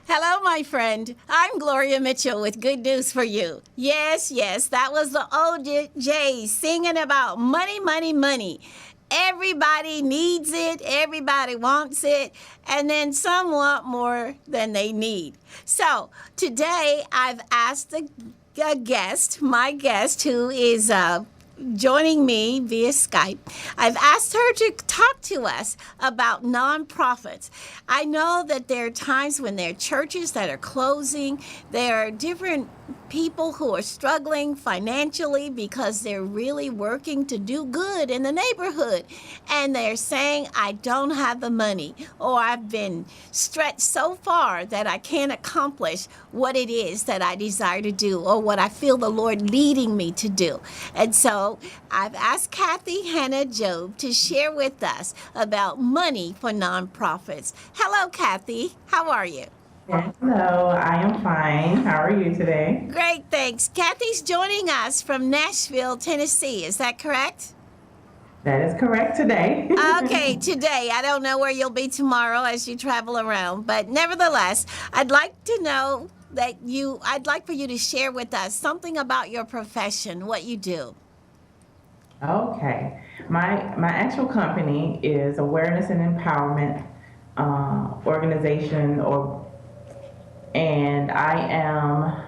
Hello, my friend. I'm Gloria Mitchell with good news for you. Yes, that was the OJ singing about money, money, money. Everybody needs it, everybody wants it, and then some want more than they need. So today I've asked a guest, my guest, who is joining me via Skype. I've asked her to talk to us about nonprofits. I know that there are times when there are churches that are closing. There are different people who are struggling financially because they're really working to do good in the neighborhood. And they're saying, I don't have the money, or I've been stretched so far that I can't accomplish what it is that I desire to do or what I feel the Lord leading me to do. And so I've asked Kathy Hannah Job to share with us about money for nonprofits. Hello, Kathy. How are you? Hello, I am fine. How are you today? Great, thanks. Kathy's joining us from Nashville, Tennessee. Is that correct? That is correct today. Okay, today. I don't know where you'll be tomorrow as you travel around, but nevertheless, I'd like to know I'd like for you to share with us something about your profession, what you do. Okay. My actual company is Awareness and Empowerment organization, and I am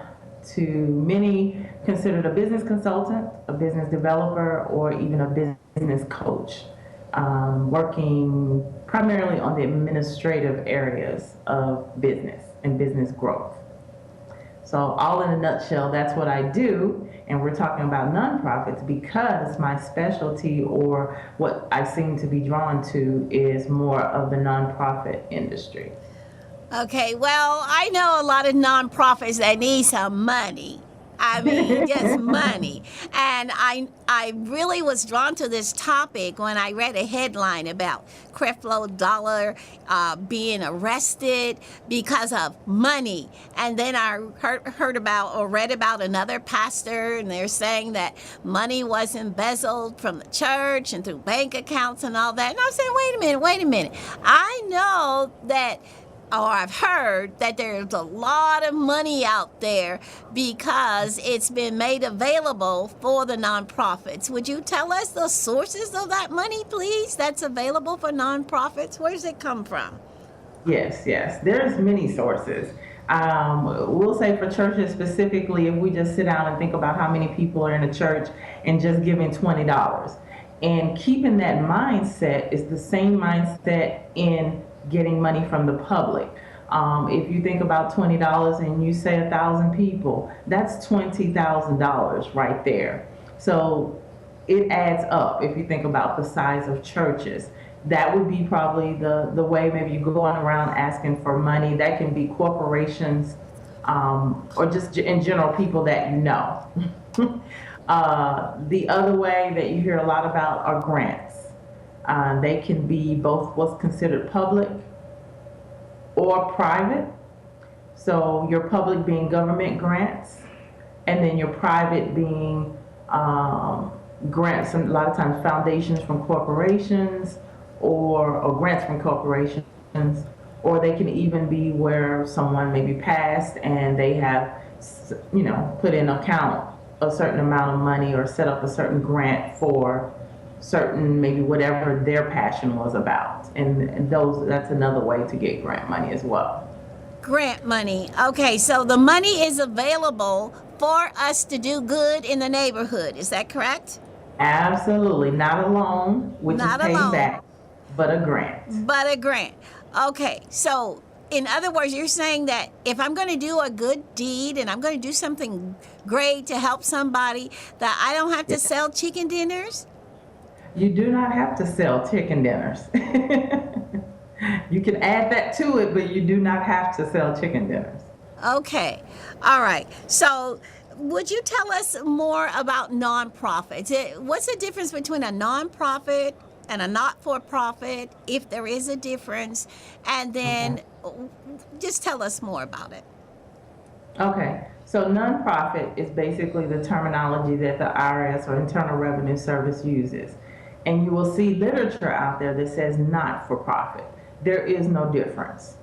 to many considered a business consultant, a business developer, or even a business coach, working primarily on the administrative areas of business and business growth. So all in a nutshell, that's what I do. And we're talking about nonprofits because my specialty, or what I seem to be drawn to, is more of the nonprofit industry. Okay, well, I know a lot of nonprofits that need some money. I mean, just money. And I really was drawn to this topic when I read a headline about Creflo Dollar being arrested because of money. And then I heard about or read about another pastor, and they're saying that money was embezzled from the church and through bank accounts and all that. And I was saying, wait a minute. I know that or I've heard that there's a lot of money out there because it's been made available for the nonprofits. Would you tell us the sources of that money, please, that's available for nonprofits? Where does it come from? Yes, yes. There's many sources. We'll say for churches specifically, if we just sit down and think about how many people are in a church and just giving $20. And keeping that mindset is the same mindset in getting money from the public. If you think about $20 and you say 1,000 people, that's $20,000 right there. So it adds up if you think about the size of churches. That would be probably the way maybe you go on around asking for money. That can be corporations, or just in general people that you know. The other way that you hear a lot about are grants. They can be both what's considered public or private. So your public being government grants, and then your private being grants, and a lot of times foundations from corporations, or grants from corporations, or they can even be where someone maybe passed and they have, put in account a certain amount of money or set up a certain grant for certain, maybe whatever their passion was about. And that's another way to get grant money as well. Grant money. Okay, so the money is available for us to do good in the neighborhood. Is that correct? Absolutely. Not a loan, which Not is a paid loan. back, but a grant. But a grant. Okay, so in other words, you're saying that if I'm going to do a good deed and I'm going to do something great to help somebody, that I don't have to sell chicken dinners? You do not have to sell chicken dinners. You can add that to it, but you do not have to sell chicken dinners. Okay, all right. So would you tell us more about nonprofits? What's the difference between a nonprofit and a not-for-profit, if there is a difference? And then just tell us more about it. Okay, so nonprofit is basically the terminology that the IRS or Internal Revenue Service uses. And you will see literature out there that says not-for-profit. There is no difference.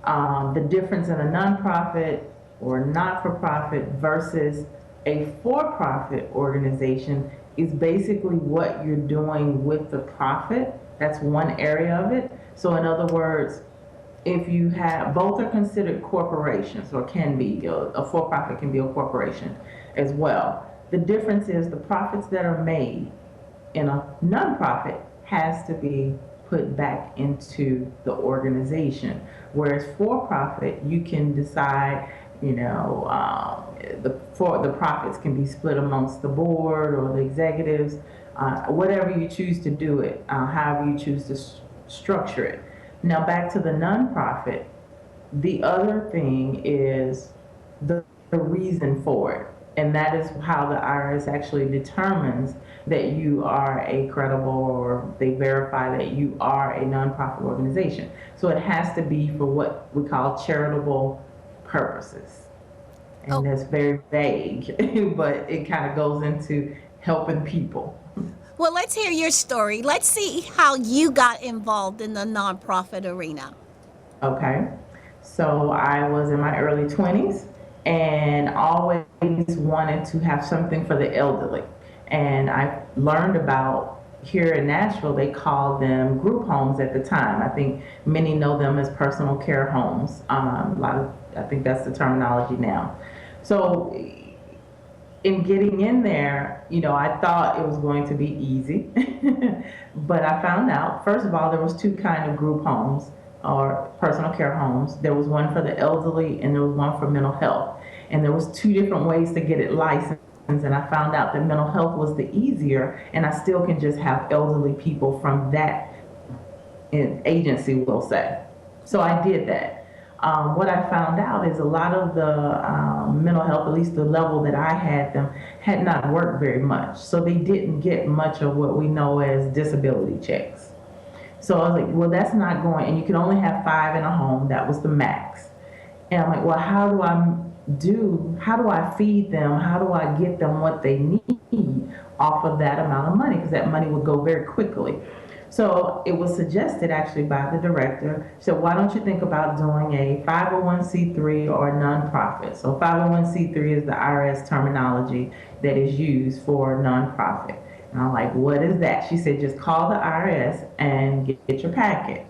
The difference in a nonprofit or not-for-profit versus a for-profit organization is basically what you're doing with the profit. That's one area of it. So in other words, if you have, both are considered corporations, or can be, a for-profit can be a corporation as well. The difference is the profits that are made in a nonprofit has to be put back into the organization. Whereas for-profit, you can decide, the profits can be split amongst the board or the executives, whatever you choose to do it, however you choose to structure it. Now back to the nonprofit, the other thing is the reason for it. And that is how the IRS actually determines that you are a credible, or they verify that you are a nonprofit organization. So it has to be for what we call charitable purposes. And that's very vague, but it kind of goes into helping people. Well, let's hear your story. Let's see how you got involved in the nonprofit arena. Okay, so I was in my early 20s and always wanted to have something for the elderly. And I learned about, here in Nashville, they called them group homes at the time. I think many know them as personal care homes. I think that's the terminology now. So in getting in there, I thought it was going to be easy, but I found out, first of all, there was two kind of group homes or personal care homes. There was one for the elderly and there was one for mental health. And there was two different ways to get it licensed. And I found out that mental health was the easier, and I still can just have elderly people from that agency, we'll say. So I did that. What I found out is a lot of the mental health, at least the level that I had them, had not worked very much. So they didn't get much of what we know as disability checks. So I was like, well, that's not going, and you can only have 5 in a home. That was the max. And I'm like, well, how do I feed them? How do I get them what they need off of that amount of money? Because that money would go very quickly. So it was suggested actually by the director. So why don't you think about doing a 501c3 or a nonprofit? So 501c3 is the IRS terminology that is used for nonprofit. And I'm like, what is that? She said, just call the IRS and get your packet,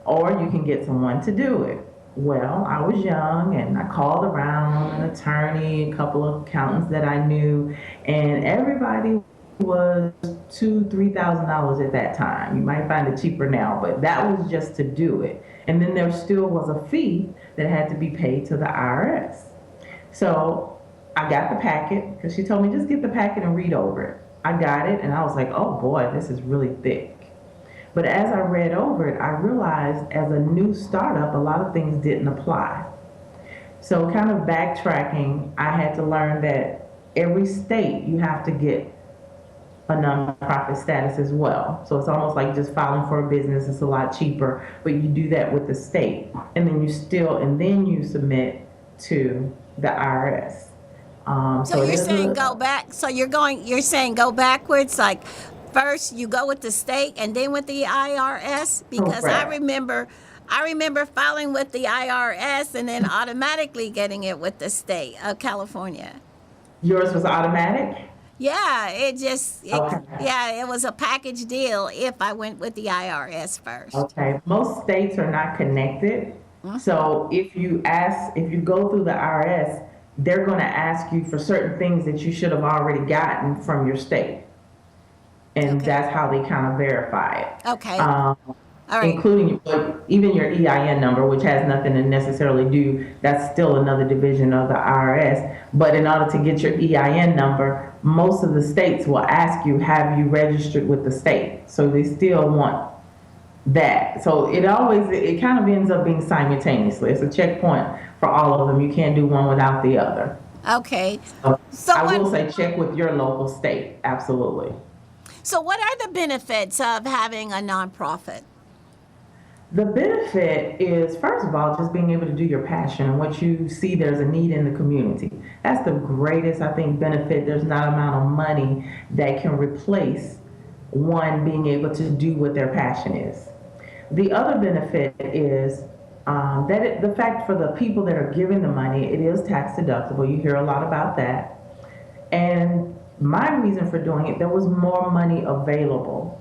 or you can get someone to do it. Well, I was young and I called around an attorney, a couple of accountants that I knew, and everybody was $2,000-3,000 at that time. You might find it cheaper now, but that was just to do it. And then there still was a fee that had to be paid to the IRS. So I got the packet because she told me just get the packet and read over it. I got it and I was like, oh boy, this is really thick. But as I read over it, I realized as a new startup, a lot of things didn't apply. So kind of backtracking, I had to learn that every state you have to get a nonprofit status as well. So it's almost like just filing for a business. It's a lot cheaper, but you do that with the state, and then you submit to the IRS. So you're saying go back. So you're saying go backwards. Like first you go with the state and then with the IRS, because correct. I remember filing with the IRS and then automatically getting it with the state of California. Yours was automatic? Yeah, Okay. yeah, it was a package deal if I went with the IRS first. Okay. Most states are not connected. So if you go through the IRS, they're going to ask you for certain things that you should have already gotten from your state. And Okay. that's how they kind of verify it. Okay. All right. Including even your EIN number, which has nothing to necessarily do, that's still another division of the IRS. But in order to get your EIN number, most of the states will ask you, have you registered with the state? So they still want that. So it kind of ends up being simultaneously. It's a checkpoint for all of them. You can't do one without the other. Okay. So So I will what say check with your local state. Absolutely. so what are the benefits of having a nonprofit? The benefit is, first of all, just being able to do your passion and what you see there's a need in the community. That's the greatest, I think, benefit. There's not amount of money that can replace one being able to do what their passion is. The other benefit is the fact for the people that are giving the money, it is tax deductible. You hear a lot about that. And my reason for doing it, there was more money available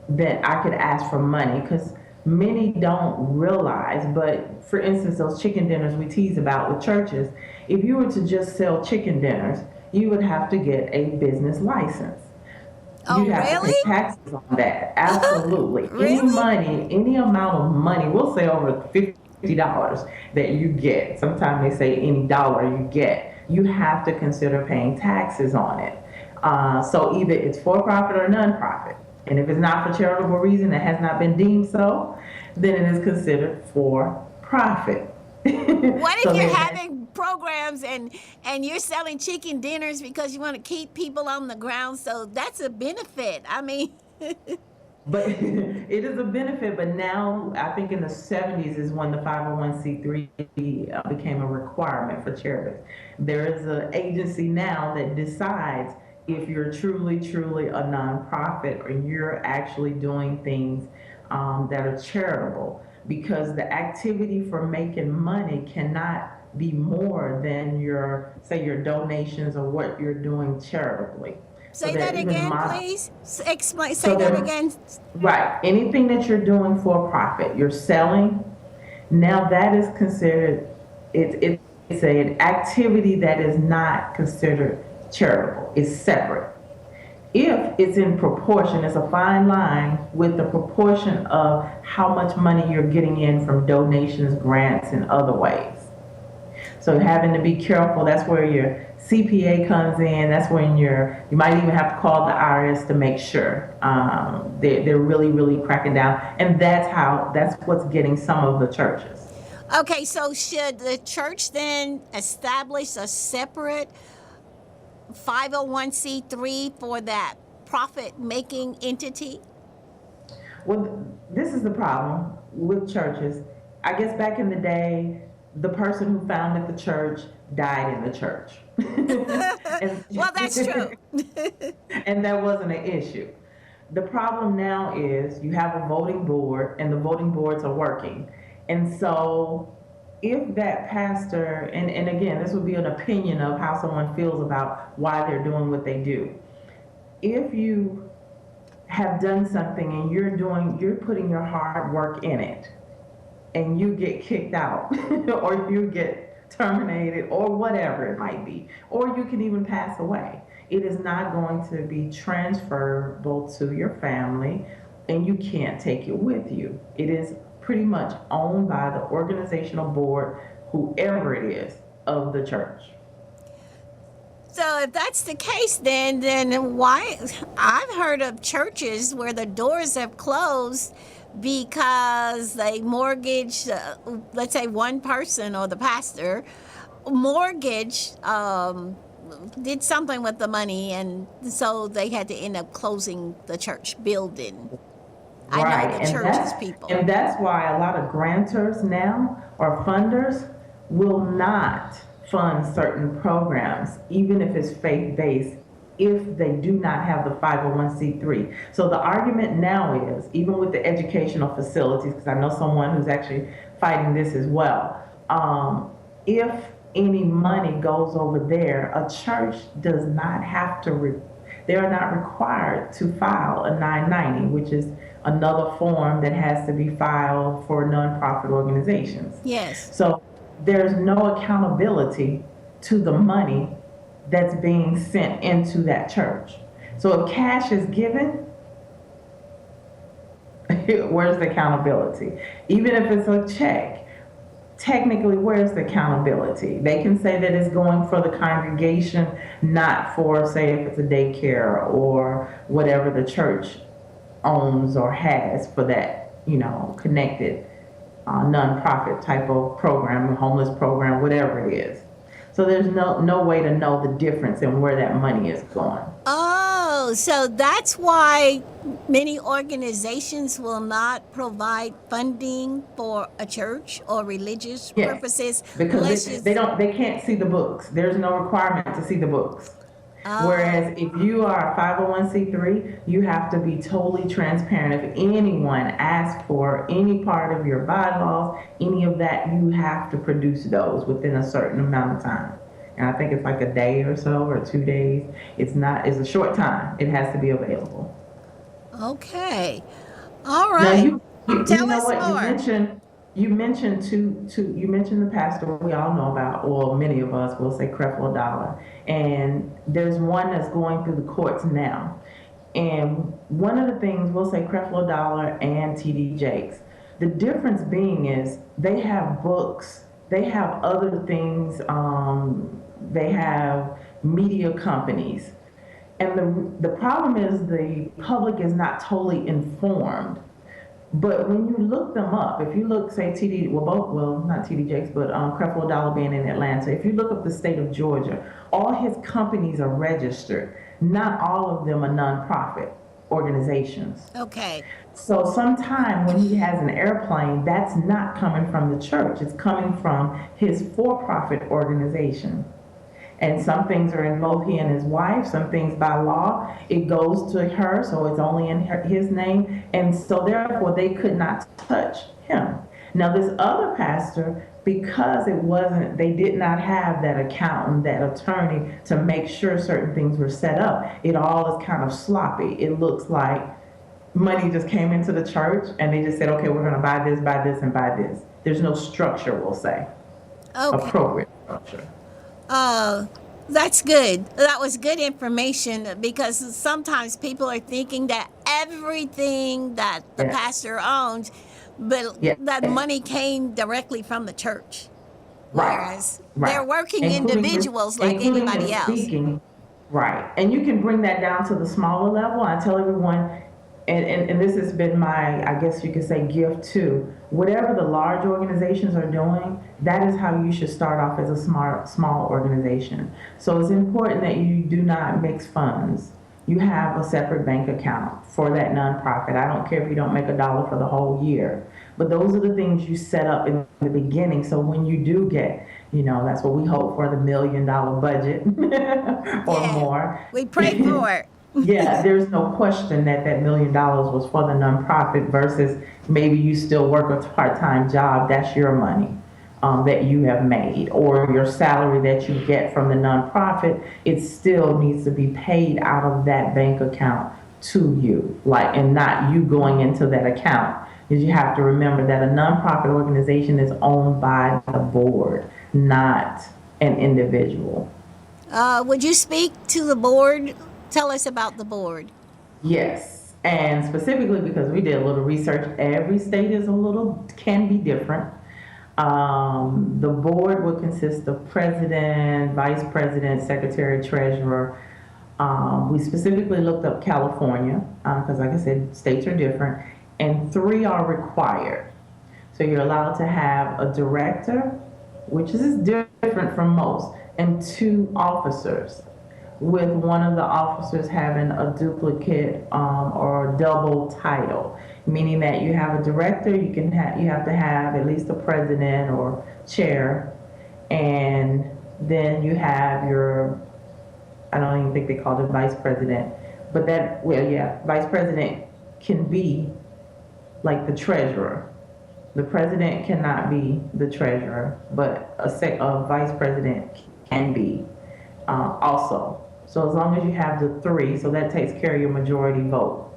that I could ask for money, because many don't realize, but for instance, those chicken dinners we tease about with churches, if you were to just sell chicken dinners, you would have to get a business license. Oh, You'd have to pay really? taxes on that. Absolutely. Any Really? money, any amount of money, we'll say over $50 that you get, sometimes they say any dollar you get, you have to consider paying taxes on it. So either it's for profit or nonprofit. And if it's not for charitable reason, it has not been deemed so, then it is considered for profit. What So if you're then, having programs and you're selling chicken dinners because you want to keep people on the ground? So that's a benefit. I mean, but it is a benefit, but now I think in the 70s is when the 501c3 became a requirement for charities. There is an agency now that decides if you're truly, truly a nonprofit or you're actually doing things that are charitable, because the activity for making money cannot be more than your donations or what you're doing charitably. So say they're that even again, mod- please. Explain. Say so that they're again. right. Anything that you're doing for profit, you're selling. Now that is considered. It's an activity that is not considered charitable. It's separate. If it's in proportion, it's a fine line with the proportion of how much money you're getting in from donations, grants, and other ways. So having to be careful, that's where your CPA comes in. That's when you might even have to call the IRS to make sure they're really, really cracking down. And that's what's getting some of the churches. Okay, so should the church then establish a separate 501c3 for that profit making entity? Well, this is the problem with churches. I guess back in the day, the person who founded the church died in the church. Well, that's true. And that wasn't an issue. The problem now is you have a voting board, and the voting boards are working. And so if that pastor, and again, this would be an opinion of how someone feels about why they're doing what they do. If you have done something and you're putting your hard work in it, and you get kicked out or you get terminated or whatever it might be, or you can even pass away, it is not going to be transferable to your family, and you can't take it with you. It is pretty much owned by the organizational board, whoever it is, of the church. So if that's the case, then why? I've heard of churches where the doors have closed because they mortgaged, let's say one person or the pastor mortgage did something with the money, and so they had to end up closing the church building. I know Right, the and church's people. that's why a lot of grantors now or funders will not fund certain programs, even if it's faith-based, if they do not have the 501c3. So the argument now is, even with the educational facilities, because I know someone who's actually fighting this as well, if any money goes over there, a church does not have to they are not required to file a 990, which is another form that has to be filed for nonprofit organizations. Yes. So there's no accountability to the money that's being sent into that church. So if cash is given, where's the accountability? Even if it's a check, technically, where's the accountability? They can say that it's going for the congregation, not for, say, if it's a daycare or whatever the church owns or has for that, connected nonprofit type of program, homeless program, whatever it is. So there's no way to know the difference in where that money is going. Oh, so that's why many organizations will not provide funding for a church or religious Yes, purposes because unless they it's. don't, they can't see the books. There's no requirement to see the books. Oh, Whereas if you are a 501c3, you have to be totally transparent. If anyone asks for any part of your bylaws, any of that, you have to produce those within a certain amount of time. And I think it's like a day or so, or 2 days. It's a short time. It has to be available. okay. All Now right. you Tell know us what more. you mentioned you mentioned the pastor we all know about, or many of us will say Creflo Dollar, and there's one that's going through the courts now. And one of the things we'll say Creflo Dollar and TD Jakes, the difference being is they have books, they have other things, they have media companies, and the problem is the public is not totally informed. But when you look them up, if you look, say TD, not TD Jakes, but Creflo Dollar being in Atlanta, if you look up the state of Georgia, all his companies are registered. Not all of them are nonprofit organizations. Okay. So sometime when he has an airplane, that's not coming from the church. It's coming from his for-profit organization. And some things are in both he and his wife, some things by law, it goes to her, so it's only in his name. And so therefore they could not touch him. Now this other pastor, because they did not have that accountant, that attorney to make sure certain things were set up, it all is kind of sloppy. It looks like money just came into the church and they just said, okay, we're gonna buy this, and buy this. There's no structure, we'll say, Okay. appropriate structure. Uh, that's good. That was good information because sometimes people are thinking that everything that the Yes, pastor owns, but yes, that money came directly from the church. right, Whereas they're right. working Including individuals like including anybody his else. speaking, right. And you can bring that down to the smaller level. I tell everyone, and this has been my, I guess you could say, gift too. Whatever the large organizations are doing, that is how you should start off as a small organization. So it's important that you do not mix funds. You have a separate bank account for that nonprofit. I don't care if you don't make $1 for the whole year, but those are the things you set up in the beginning. So when you do get, that's what we hope for, the $1 million budget or Yeah, more. we pray for it. Yeah, there's no question that that $1 million was for the nonprofit versus maybe you still work a part-time job. That's your money that you have made, or your salary that you get from the nonprofit. It still needs to be paid out of that bank account to you, like, and not you going into that account. Because you have to remember that a nonprofit organization is owned by the board, not an individual. Would you speak to the board? Tell us about the board. Yes, and specifically because we did a little research, every state is a little, can be different. The board would consist of president, vice president, secretary, treasurer. We specifically looked up California because, like I said, states are different, and three are required. So you're allowed to have a director, which is different from most, and two officers, with one of the officers having a duplicate or double title, meaning that you have a director, you have to have at least a president or chair, and then you have your, I don't even think they called it vice president, but that, well, yeah, vice president can be like the treasurer. The president cannot be the treasurer, but a vice president can be also. So as long as you have the three, so that takes care of your majority vote.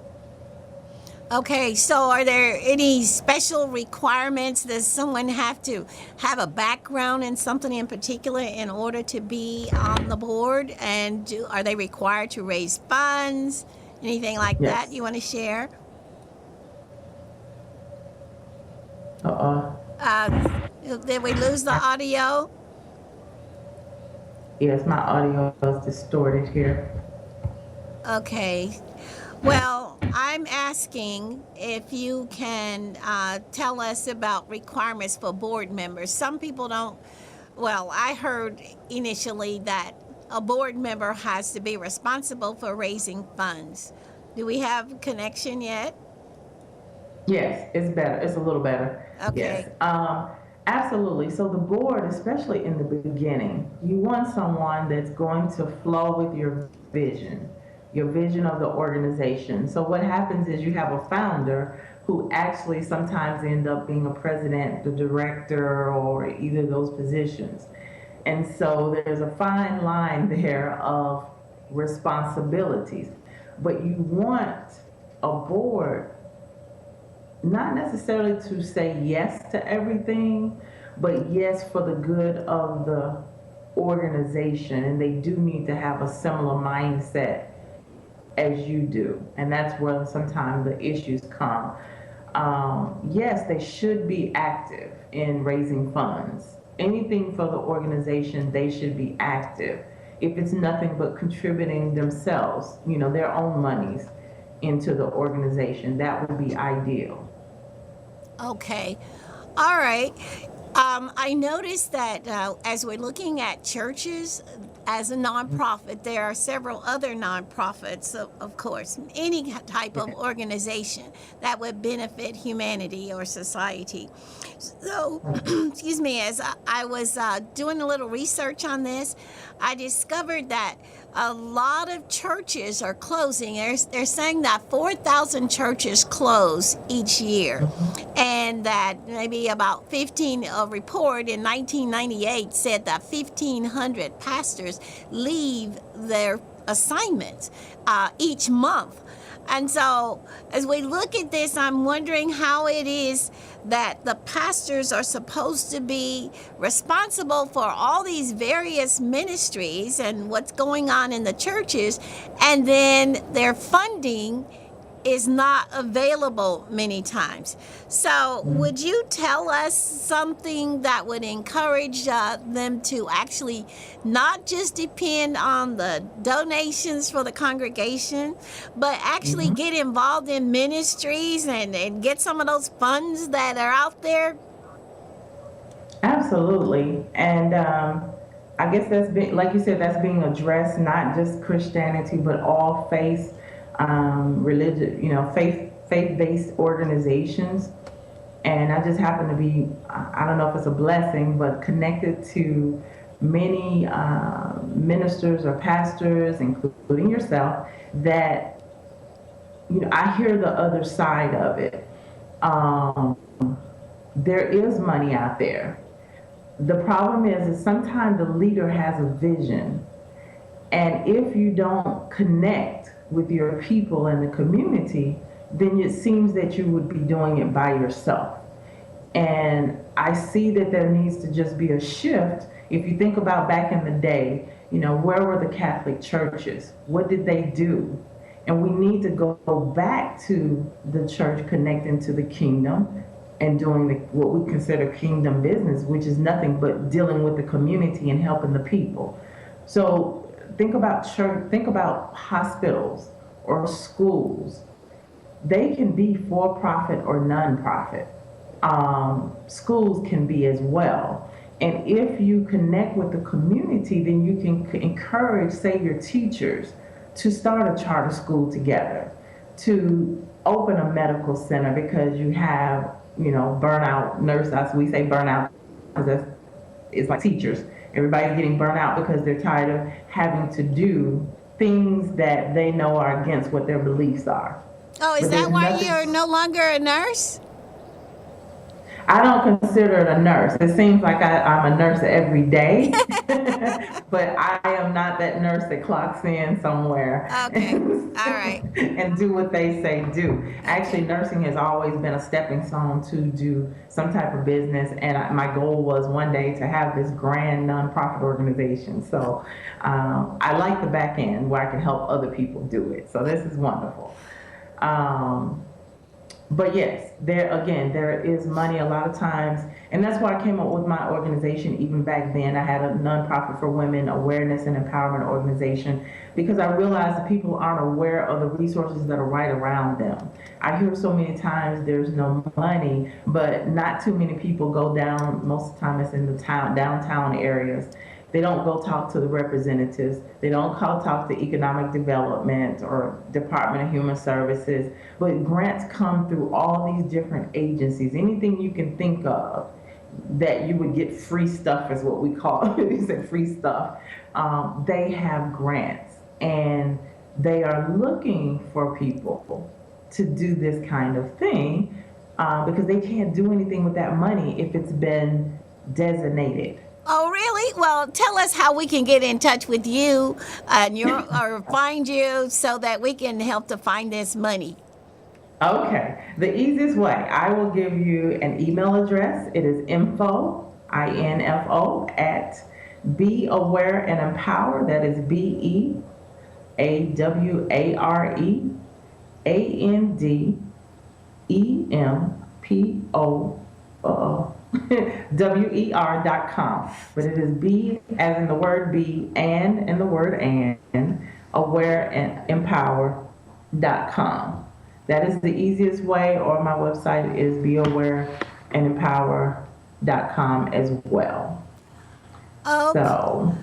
Okay, so are there any special requirements? Does someone have to have a background in something in particular in order to be on the board? And are they required to raise funds? Anything like that Yes. you want to share? Uh-uh. Uh, did we lose the audio? Yes, my audio is distorted here. Okay. Well, I'm asking if you can tell us about requirements for board members. Some people don't. Well, I heard initially that a board member has to be responsible for raising funds. Do we have connection yet? Yes, it's better. It's a little better. Yes. Okay. Absolutely. So the board, especially in the beginning, you want someone that's going to flow with your vision of the organization. So what happens is you have a founder who actually sometimes end up being a president, the director, or either of those positions. And so there's a fine line there of responsibilities. But you want a board not necessarily to say yes to everything, but yes for the good of the organization. And they do need to have a similar mindset as you do. And that's where sometimes the issues come. Yes, they should be active in raising funds. Anything for the organization, they should be active. If it's nothing but contributing themselves, their own monies into the organization, that would be ideal. Okay. All right. I noticed that as we're looking at churches as a nonprofit, there are several other nonprofits, of course, any type of organization that would benefit humanity or society. So, excuse me, as I was doing a little research on this, I discovered that a lot of churches are closing. They're saying that 4,000 churches close each year, and that maybe about 15, a report in 1998 said that 1,500 pastors leave their assignments each month. And so, as we look at this, I'm wondering how it is that the pastors are supposed to be responsible for all these various ministries and what's going on in the churches, and then their funding is not available many times. So, would you tell us something that would encourage them to actually not just depend on the donations for the congregation, but actually get involved in ministries and get some of those funds that are out there? Absolutely. And I guess that's being, like you said, that's being addressed, not just Christianity, but all faiths, religion, faith-based organizations. And I just happen to be, I don't know if it's a blessing, but connected to many ministers or pastors, including yourself, that I hear the other side of it. Um, there is money out there. The problem is sometimes the leader has a vision, and if you don't connect with your people in the community, then it seems that you would be doing it by yourself. And I see that there needs to just be a shift. If you think about back in the day, where were the Catholic churches? What did they do? And we need to go back to the church connecting to the kingdom and doing what we consider kingdom business, which is nothing but dealing with the community and helping the people. So think about church, think about hospitals or schools. They can be for-profit or non-profit. Schools can be as well. And if you connect with the community, then you can encourage, say, your teachers to start a charter school together, to open a medical center, because you have, burnout nurses. We say burnout because it's like teachers. Everybody's getting burnt out because they're tired of having to do things that they know are against what their beliefs are. Oh, is that why you're no longer a nurse? I don't consider it a nurse. It seems like I'm a nurse every day, but I am not that nurse that clocks in somewhere. Okay, all right. And do what they say do. Actually, nursing has always been a stepping stone to do some type of business, and my goal was one day to have this grand nonprofit organization. So I like the back end where I can help other people do it. So this is wonderful. But yes, there is money a lot of times, and that's why I came up with my organization. Even back then, I had a nonprofit for women awareness and empowerment organization, because I realized that people aren't aware of the resources that are right around them. I hear so many times there's no money, but not too many people go down. Most of the time it's in the downtown areas. They don't go talk to the representatives. They don't go talk to economic development or Department of Human Services. But grants come through all these different agencies. Anything you can think of that you would get free stuff is what we call it. You say free stuff. They have grants, and they are looking for people to do this kind of thing because they can't do anything with that money if it's been designated. Oh, really? Well, tell us how we can get in touch with you and or find you so that we can help to find this money. Okay. The easiest way, I will give you an email address. It is info, I-N-F-O, at Be Aware and Empower. That is BEAWAREANDEMPO WER.com. But it is be as in the word be and in the word and aware and empower.com. That is the easiest way, or my website is beawareandempower.com as well. Okay. So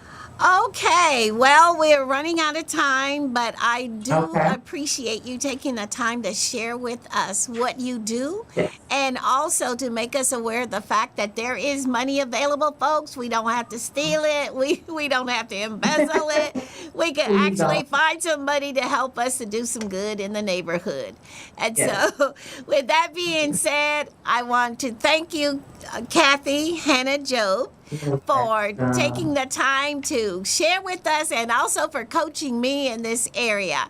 Okay, well, we're running out of time, but I do Okay. appreciate you taking the time to share with us what you do, yes. and also to make us aware of the fact that there is money available, folks. We don't have to steal it. We don't have to embezzle it. We can Please actually don't. find some money to help us to do some good in the neighborhood. And Yes. so, with that being said, I want to thank you, Kathy Hannah Job, for taking the time to share with us and also for coaching me in this area.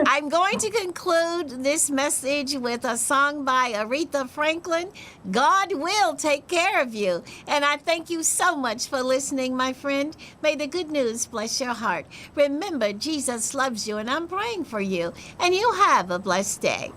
I'm going to conclude this message with a song by Aretha Franklin, God Will Take Care of You. And I thank you so much for listening, my friend. May the good news bless your heart. Remember, Jesus loves you, and I'm praying for you. And you have a blessed day.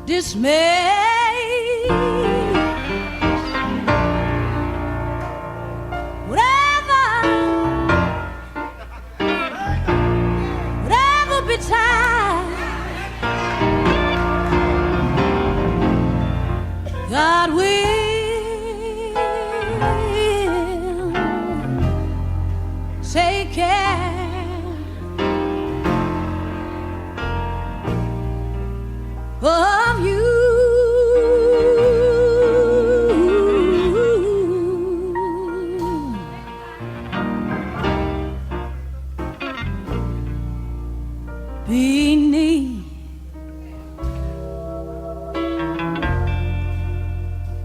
dismay. Whatever betide, God will take care of you.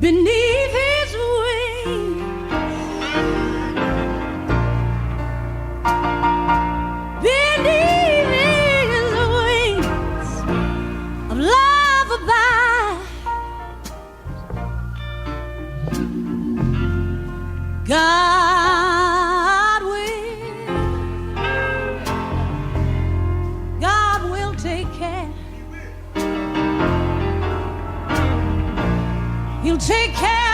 Beneath his wings, beneath his wings of love abide. God will take care. He'll take care